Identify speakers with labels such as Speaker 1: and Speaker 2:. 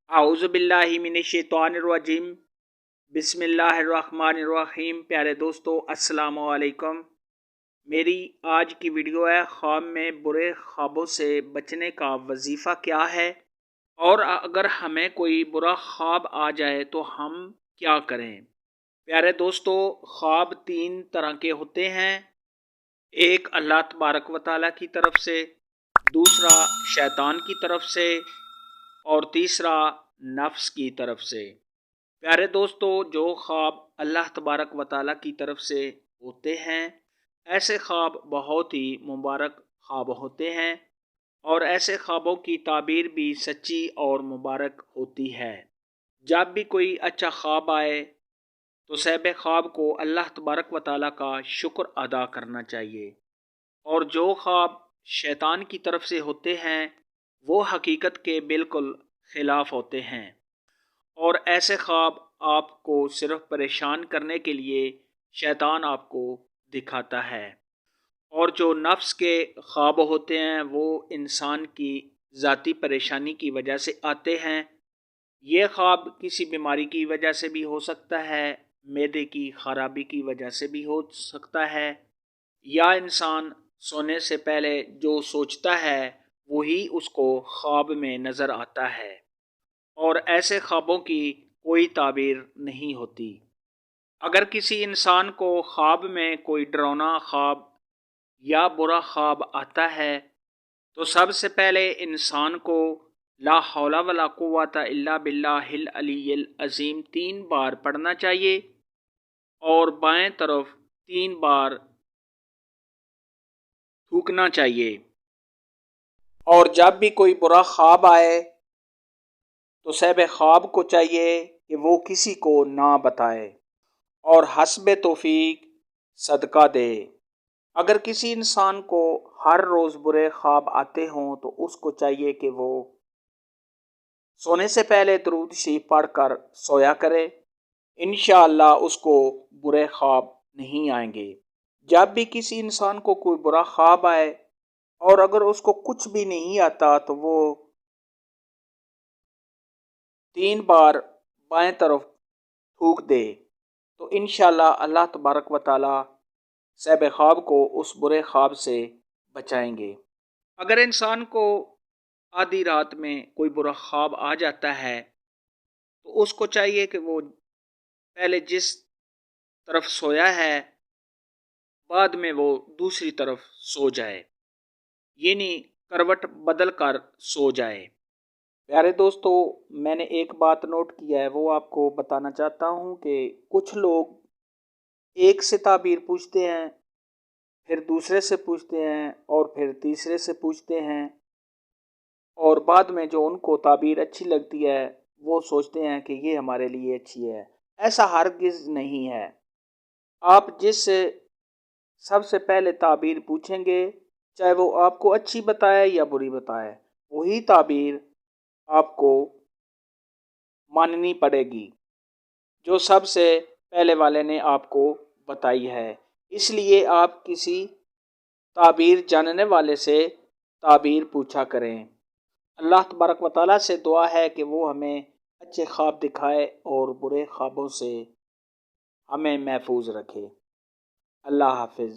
Speaker 1: اعوذ باللہ من الشیطان الرجیم بسم اللہ الرحمن الرحیم۔ پیارے دوستو السلام علیکم۔ میری آج کی ویڈیو ہے خواب میں برے خوابوں سے بچنے کا وظیفہ کیا ہے، اور اگر ہمیں کوئی برا خواب آ جائے تو ہم کیا کریں۔ پیارے دوستو، خواب تین طرح کے ہوتے ہیں، ایک اللہ تبارک و تعالیٰ کی طرف سے، دوسرا شیطان کی طرف سے، اور تیسرا نفس کی طرف سے۔ پیارے دوستو، جو خواب اللہ تبارک و تعالیٰ کی طرف سے ہوتے ہیں، ایسے خواب بہت ہی مبارک خواب ہوتے ہیں، اور ایسے خوابوں کی تعبیر بھی سچی اور مبارک ہوتی ہے۔ جب بھی کوئی اچھا خواب آئے تو صاحب خواب کو اللہ تبارک و تعالیٰ کا شکر ادا کرنا چاہیے، اور جو خواب شیطان کی طرف سے ہوتے ہیں وہ حقیقت کے بالکل خلاف ہوتے ہیں، اور ایسے خواب آپ کو صرف پریشان کرنے کے لیے شیطان آپ کو دکھاتا ہے۔ اور جو نفس کے خواب ہوتے ہیں وہ انسان کی ذاتی پریشانی کی وجہ سے آتے ہیں۔ یہ خواب کسی بیماری کی وجہ سے بھی ہو سکتا ہے، معدے کی خرابی کی وجہ سے بھی ہو سکتا ہے، یا انسان سونے سے پہلے جو سوچتا ہے وہی اس کو خواب میں نظر آتا ہے، اور ایسے خوابوں کی کوئی تعبیر نہیں ہوتی۔ اگر کسی انسان کو خواب میں کوئی ڈراؤنا خواب یا برا خواب آتا ہے تو سب سے پہلے انسان کو لا حول ولا قوت الا باللہ العلی العظیم 3 بار پڑھنا چاہیے، اور بائیں طرف 3 بار تھوکنا چاہیے۔ اور جب بھی کوئی برا خواب آئے تو صاحب خواب کو چاہیے کہ وہ کسی کو نہ بتائے، اور حسب توفیق صدقہ دے۔ اگر کسی انسان کو ہر روز برے خواب آتے ہوں تو اس کو چاہیے کہ وہ سونے سے پہلے درود شریف پڑھ کر سویا کرے، انشاءاللہ اس کو برے خواب نہیں آئیں گے۔ جب بھی کسی انسان کو کوئی برا خواب آئے اور اگر اس کو کچھ بھی نہیں آتا تو وہ 3 بار بائیں طرف تھوک دے، تو انشاءاللہ اللہ تبارک و تعالی صاحب خواب کو اس برے خواب سے بچائیں گے۔ اگر انسان کو آدھی رات میں کوئی برا خواب آ جاتا ہے تو اس کو چاہیے کہ وہ پہلے جس طرف سویا ہے بعد میں وہ دوسری طرف سو جائے، یعنی کروٹ بدل کر سو جائے۔ پیارے دوستو، میں نے ایک بات نوٹ کیا ہے، وہ آپ کو بتانا چاہتا ہوں کہ کچھ لوگ ایک سے تعبیر پوچھتے ہیں، پھر دوسرے سے پوچھتے ہیں، اور پھر تیسرے سے پوچھتے ہیں، اور بعد میں جو ان کو تعبیر اچھی لگتی ہے وہ سوچتے ہیں کہ یہ ہمارے لیے اچھی ہے۔ ایسا ہرگز نہیں ہے۔ آپ جس سے سب سے پہلے تعبیر پوچھیں گے، چاہے وہ آپ کو اچھی بتائے یا بری بتائے، وہی تعبیر آپ کو ماننی پڑے گی جو سب سے پہلے والے نے آپ کو بتائی ہے۔ اس لیے آپ کسی تعبیر جاننے والے سے تعبیر پوچھا کریں۔ اللہ تبارک و تعالیٰ سے دعا ہے کہ وہ ہمیں اچھے خواب دکھائے اور برے خوابوں سے ہمیں محفوظ رکھے۔ اللہ حافظ۔